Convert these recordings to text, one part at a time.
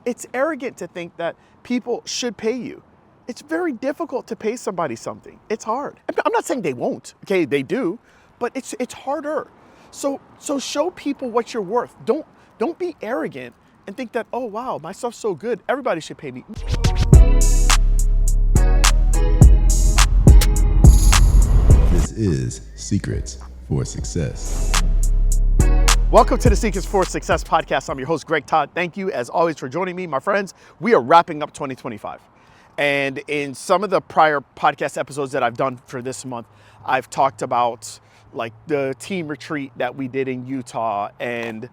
it's arrogant to think that people should pay you. It's very difficult to pay somebody something. It's hard. I'm not saying they won't, okay, they do, but it's harder. So show people what you're worth. Don't be arrogant and think that, oh wow, my stuff's so good, everybody should pay me. This is Secrets for Success. Welcome to the Secrets for Success podcast. I'm your host, Greg Todd. Thank you, as always, for joining me. My friends, we are wrapping up 2025. And in some of the prior podcast episodes that I've done for this month, I've talked about like the team retreat that we did in Utah and,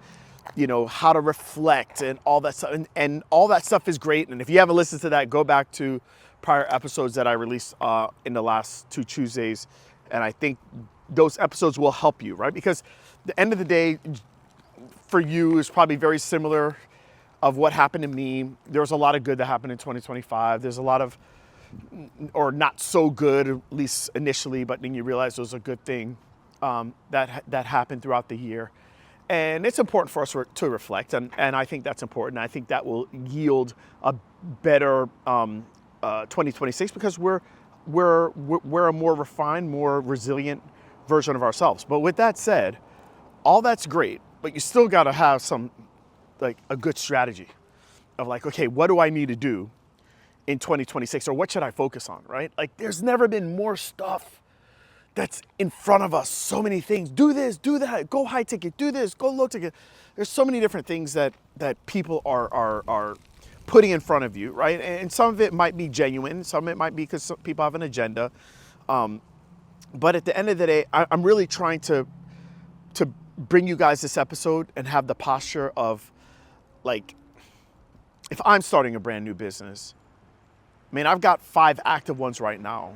you know, how to reflect and all that stuff. And all that stuff is great. And if you haven't listened to that, go back to prior episodes that I released in the last 2 Tuesdays. And I think those episodes will help you, right? Because the end of the day, for you, is probably very similar of what happened to me. There was a lot of good that happened in 2025. There's a lot of, or not so good, at least initially, but then you realize it was a good thing that happened throughout the year. And it's important for us to reflect, and I think that's important. I think that will yield a better 2026 because we're a more refined, more resilient version of ourselves. But with that said, all that's great, but you still got to have some, like, a good strategy of like, okay, what do I need to do in 2026, or what should I focus on, right? Like, there's never been more stuff that's in front of us. So many things. Do this, do that, go high ticket, do this, go low ticket. There's so many different things that people are putting in front of you, right? And some of it might be genuine, some of it might be because people have an agenda. But at the end of the day, I'm really trying to bring you guys this episode and have the posture of, like, if I'm starting a brand new business, I mean, I've got 5 active ones right now,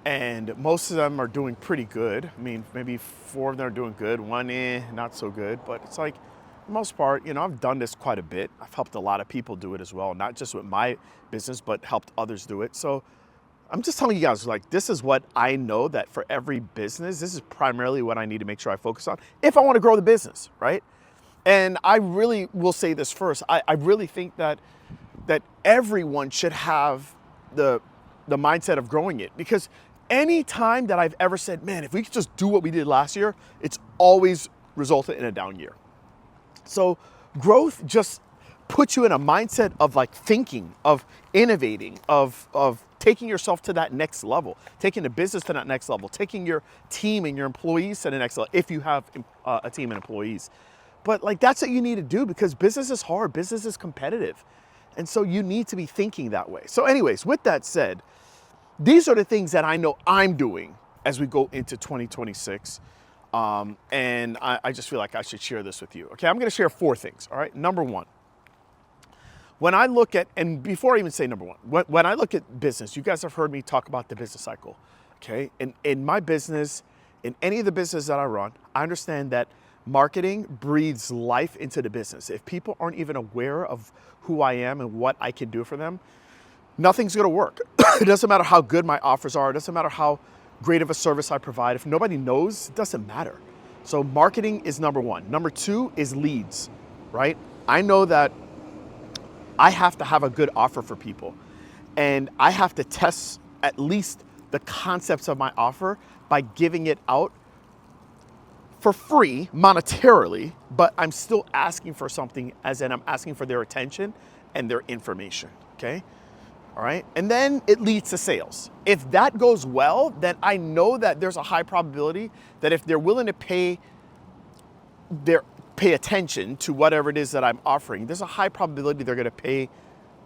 and most of them are doing pretty good. I mean, maybe 4 of them are doing good, 1 not so good, but it's like, for the most part, you know, I've done this quite a bit. I've helped a lot of people do it as well, not just with my business, but helped others do it. So I'm just telling you guys, like, this is what I know that for every business, this is primarily what I need to make sure I focus on if I want to grow the business, right? And I really will say this first. I really think that everyone should have the mindset of growing it, because any time that I've ever said, man, if we could just do what we did last year, it's always resulted in a down year. So growth just puts you in a mindset of, like, thinking, of innovating, of taking yourself to that next level, taking the business to that next level, taking your team and your employees to the next level, if you have a team and employees. But, like, that's what you need to do, because business is hard, business is competitive. And so you need to be thinking that way. So anyways, with that said, these are the things that I know I'm doing as we go into 2026. And I just feel like I should share this with you. Okay, I'm gonna share 4 things, all right? Number 1, when I look at, and before I even say number 1, when I look at business, you guys have heard me talk about the business cycle, okay? In my business, in any of the business that I run, I understand that marketing breathes life into the business. If people aren't even aware of who I am and what I can do for them, nothing's gonna work. It doesn't matter how good my offers are. It doesn't matter how great of a service I provide. If nobody knows, it doesn't matter. So marketing is number 1. Number 2 is leads, right? I know that I have to have a good offer for people, and I have to test at least the concepts of my offer by giving it out for free, monetarily, but I'm still asking for something, as in I'm asking for their attention and their information, okay? All right, and then it leads to sales. If that goes well, then I know that there's a high probability that if they're willing to pay attention to whatever it is that I'm offering, there's a high probability they're gonna pay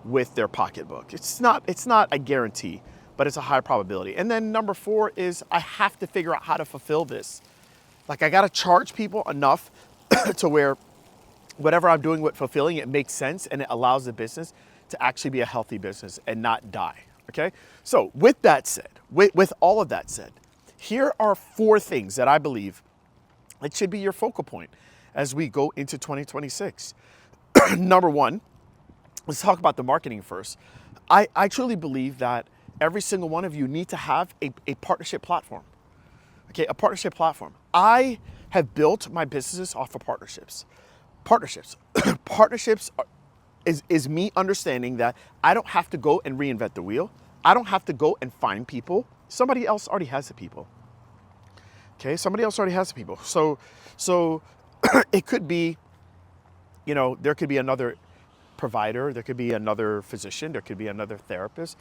with their pocketbook. It's not a guarantee, but it's a high probability. And then number 4 is I have to figure out how to fulfill this. Like, I gotta charge people enough to where whatever I'm doing with fulfilling it makes sense, and it allows the business to actually be a healthy business and not die, okay? So with that said, with all of that said, here are 4 things that I believe it should be your focal point as we go into 2026. Number 1, let's talk about the marketing first. I truly believe that every single one of you need to have a partnership platform. Okay, a partnership platform. I have built my businesses off of partnerships. Partnerships is me understanding that I don't have to go and reinvent the wheel. I don't have to go and find people. Somebody else already has the people. Okay, somebody else already has the people. So it could be, there could be another provider, there could be another physician, there could be another therapist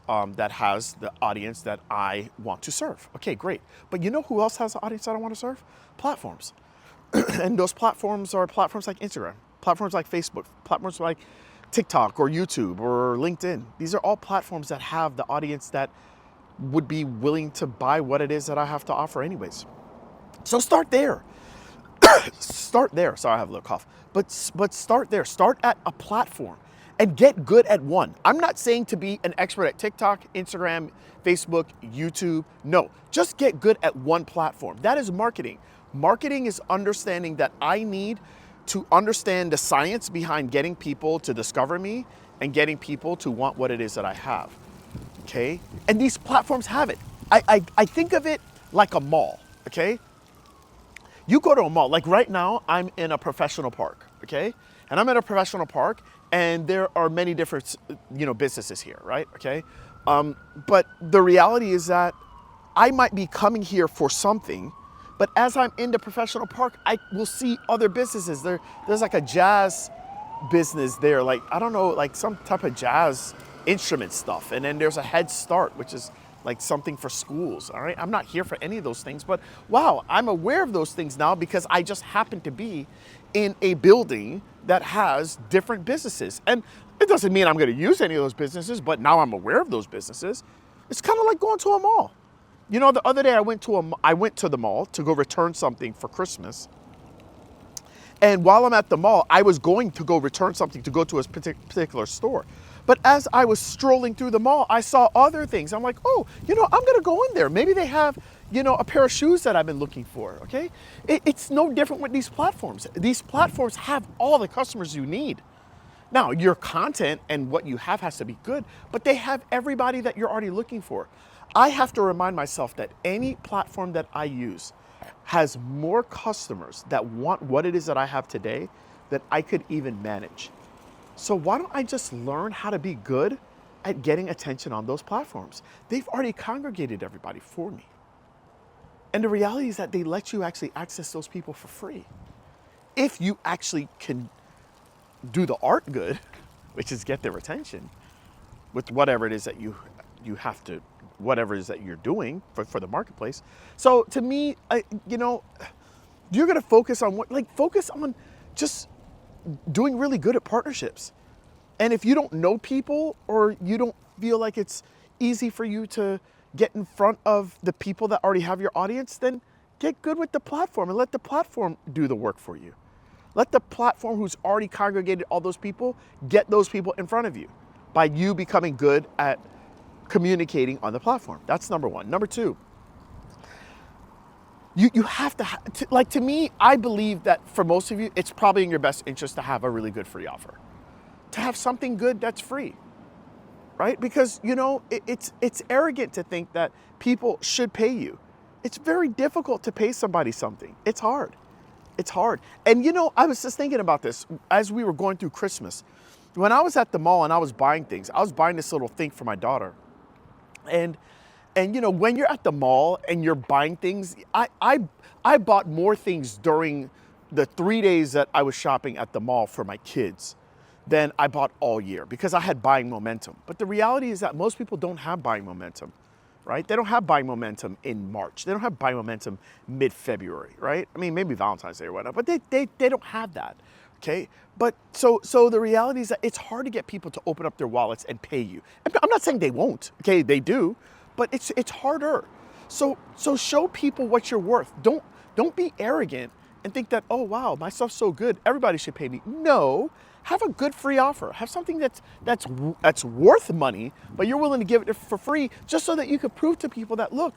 that has the audience that I want to serve. Okay, great. But you know who else has the audience that I want to serve? Platforms. And those platforms are platforms like Instagram, platforms like Facebook, platforms like TikTok or YouTube or LinkedIn. These are all platforms that have the audience that would be willing to buy what it is that I have to offer anyways. So start there. Start there. Sorry, I have a little cough. But start there. Start at a platform and get good at one. I'm not saying to be an expert at TikTok, Instagram, Facebook, YouTube. No, just get good at one platform. That is marketing. Marketing is understanding that I need to understand the science behind getting people to discover me and getting people to want what it is that I have. Okay? And these platforms have it. I think of it like a mall. Okay? You go to a mall, like right now, I'm in a professional park, okay? And I'm in a professional park, and there are many different, businesses here, right? Okay? But the reality is that I might be coming here for something, but as I'm in the professional park, I will see other businesses. There's like a jazz business there, like, I don't know, like some type of jazz instrument stuff. And then there's a Head Start, which is like something for schools, all right? I'm not here for any of those things, but wow, I'm aware of those things now because I just happen to be in a building that has different businesses. And it doesn't mean I'm gonna use any of those businesses, but now I'm aware of those businesses. It's kind of like going to a mall. The other day I went to the mall to go return something for Christmas. And while I'm at the mall, I was going to go return something to go to a particular store. But as I was strolling through the mall, I saw other things. I'm like, oh, I'm gonna go in there. Maybe they have, a pair of shoes that I've been looking for, okay? It's no different with these platforms. These platforms have all the customers you need. Now, your content and what you have has to be good, but they have everybody that you're already looking for. I have to remind myself that any platform that I use has more customers that want what it is that I have today that I could even manage. So why don't I just learn how to be good at getting attention on those platforms? They've already congregated everybody for me. And the reality is that they let you actually access those people for free. If you actually can do the art good, which is get their attention with whatever it is that you have to, whatever it is that you're doing for the marketplace. So to me, you're gonna focus on focus on just doing really good at partnerships. And if you don't know people or you don't feel like it's easy for you to get in front of the people that already have your audience, then get good with the platform and let the platform do the work for you. Let the platform who's already congregated all those people, get those people in front of you by you becoming good at communicating on the platform. That's number one. Number two, you have to me, I believe that for most of you, it's probably in your best interest to have a really good free offer. To have something good that's free, right? Because, it's arrogant to think that people should pay you. It's very difficult to pay somebody something. It's hard. It's hard. And, I was just thinking about this as we were going through Christmas. When I was at the mall and I was buying things, I was buying this little thing for my daughter. And when you're at the mall and you're buying things, I bought more things during the 3 days that I was shopping at the mall for my kids than I bought all year because I had buying momentum. But the reality is that most people don't have buying momentum, right? They don't have buying momentum in March. They don't have buying momentum mid-February, right? I mean, maybe Valentine's Day or whatnot, but they don't have that, okay? But so the reality is that it's hard to get people to open up their wallets and pay you. I'm not saying they won't, okay? They do, but it's harder. So show people what you're worth. Don't be arrogant and think that, oh wow, my stuff's so good, everybody should pay me. No, have a good free offer. Have something that's worth money, but you're willing to give it for free, just so that you can prove to people that look,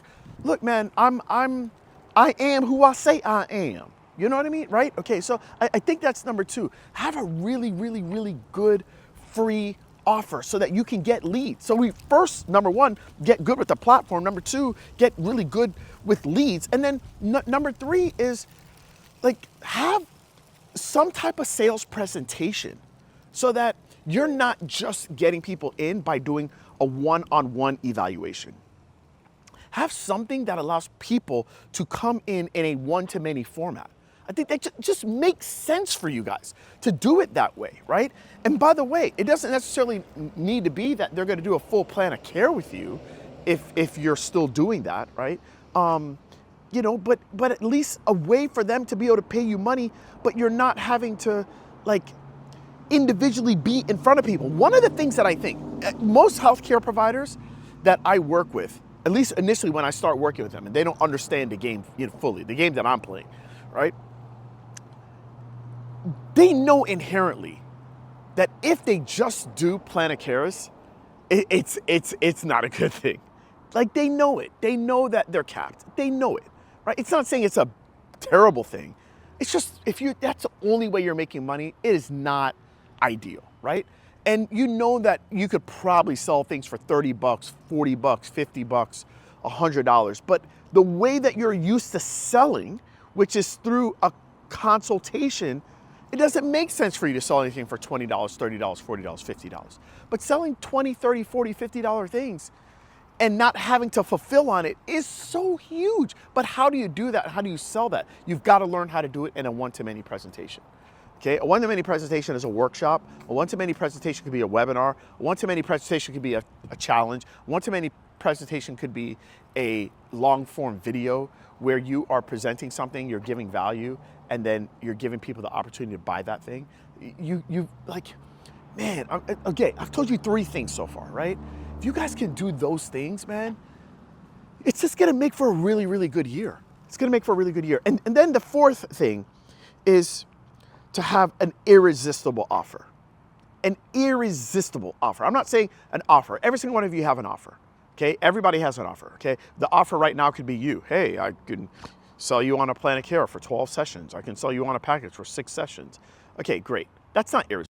man, I am who I say I am. You know what I mean, right? Okay, so I think that's number two. Have a really, really, really good free offer so that you can get leads. So we first, number one, get good with the platform. Number two, get really good with leads. And then number three is have some type of sales presentation so that You're not just getting people in by doing a one-on-one evaluation. Have something that allows people to come in a one-to-many format. I think that just makes sense for you guys to do it that way, right? And by the way, it doesn't necessarily need to be that they're going to do a full plan of care with you if you're still doing that, right? But at least a way for them to be able to pay you money, but you're not having to like individually be in front of people. One of the things that I think most healthcare providers that I work with, at least initially when I start working with them, and they don't understand the game fully, the game that I'm playing, right? They know inherently that if they just do plan of cares, it's not a good thing. Like they know it. They know that they're capped. They know it, right? It's not saying it's a terrible thing. It's just that's the only way you're making money, it is not ideal, right? And you know that you could probably sell things for $30, $40, $50, $100. But the way that you're used to selling, which is through a consultation, it doesn't make sense for you to sell anything for $20, $30, $40, $50. But selling $20, $30, $40, $50 things and not having to fulfill on it is so huge. But how do you do that? How do you sell that? You've got to learn how to do it in a one-to-many presentation. Okay, a one-to-many presentation is a workshop. A one-to-many presentation could be a webinar. A one-to-many presentation could be a challenge. A one-to-many presentation could be a long-form video where you are presenting something, you're giving value, and then you're giving people the opportunity to buy that thing. You like, man, okay, I've told you 3 things so far, right? If you guys can do those things, man, it's just gonna make for a really, really good year. It's gonna make for a really good year. And then the 4th thing is to have an irresistible offer. An irresistible offer. I'm not saying an offer. Every single one of you have an offer, okay? Everybody has an offer, okay? The offer right now could be you. Hey, I can sell you on a plan of care for 12 sessions. I can sell you on a package for 6 sessions. Okay, great. That's not irresistible.